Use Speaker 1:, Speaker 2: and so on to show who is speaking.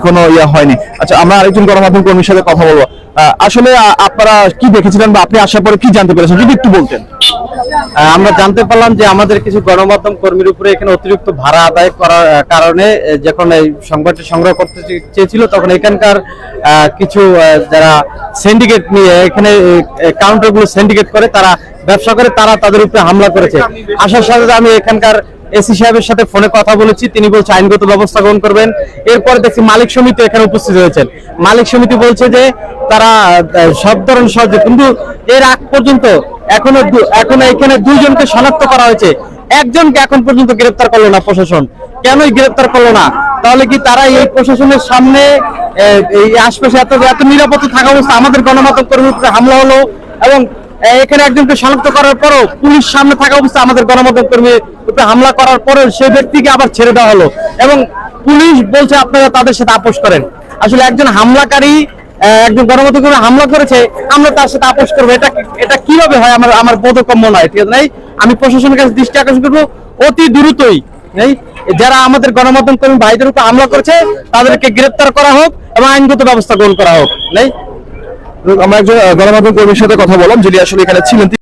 Speaker 1: এখনো হয়নি। আচ্ছা, আমরা আরেকজন গণমাধ্যম কর্মীর সাথে কথা বলবো। আসলে আপনারা কি দেখেছিলেন বা আপনি আসার পরে কি জানতে পেরেছেন, যদি একটু বলতেন।
Speaker 2: আমরা জানতে পারলাম যে আমাদের কিছু গণমাধ্যম কর্মীর উপরে এখানে অতিরিক্ত ভাড়া আদায় করার কারণে যখন এই সংবাদটি সংগ্রহ করতে চেয়েছিল তখন এখানকার কিছু যারা সিন্ডিকেট নিয়ে এখানে কাউন্টারগুলো সিন্ডিকেট করে, তারা ব্যবসা করে, তারা তাদের উপরে হামলা করেছে। আসার সাথে আমি এখানকার এসি সাহেবের সাথে ফোনে কথা বলেছি, তিনি বলছে আইনগত ব্যবস্থা গ্রহণ করবেন। এরপর দেখছি মালিক সমিতি এখানে উপস্থিত হয়েছেন। মালিক সমিতি বলছে যে তারা সব ধরনের সাহায্য, কিন্তু এর আগ পর্যন্ত এখনো এখানে দুইজনকে শনাক্ত করা হয়েছে, একজনকে এখন পর্যন্ত গ্রেফতার করলো না প্রশাসন। কেনই গ্রেফতার করলো না? তাহলে কি তারা এই প্রশাসনের সামনে এই আশপাশে এত নিরাপত্তা থাকা অবস্থা আমাদের গণমাধ্যম কর্মীর উপরে হামলা হলো, এবং এখানে একজনকে শনাক্ত করার পরও পুলিশ সামনে থাকা অবস্থা আমাদের গণমাধ্যম কর্মীর উপরে হামলা করার পরেও সেই ব্যক্তিকে আবার ছেড়ে দেওয়া হলো, এবং পুলিশ বলছে আপনারা তাদের সাথে আপোষ করেন। আসলে একজন হামলাকারী একজন গণমাধ্যম কর্মী হামলা করেছে, আমরা তার সাথে আপোষ করবো, এটা কিভাবে হয়? আমার বোধগম্য নয়। ঠিক আছে, আমি প্রশাসনের কাছে দৃষ্টি আকর্ষণ করবো অতি দ্রুতই যারা আমাদের গণমাধ্যম কর্মী ভাইদের উপর হামলা করেছে তাদেরকে গ্রেফতার করা হোক এবং আইনগত ব্যবস্থা গ্রহণ করা হোক।
Speaker 1: আমরা একজন গণমাধ্যম কর্মীর সাথে কথা বললাম, যিনি আসলে এখানে ছিলেন।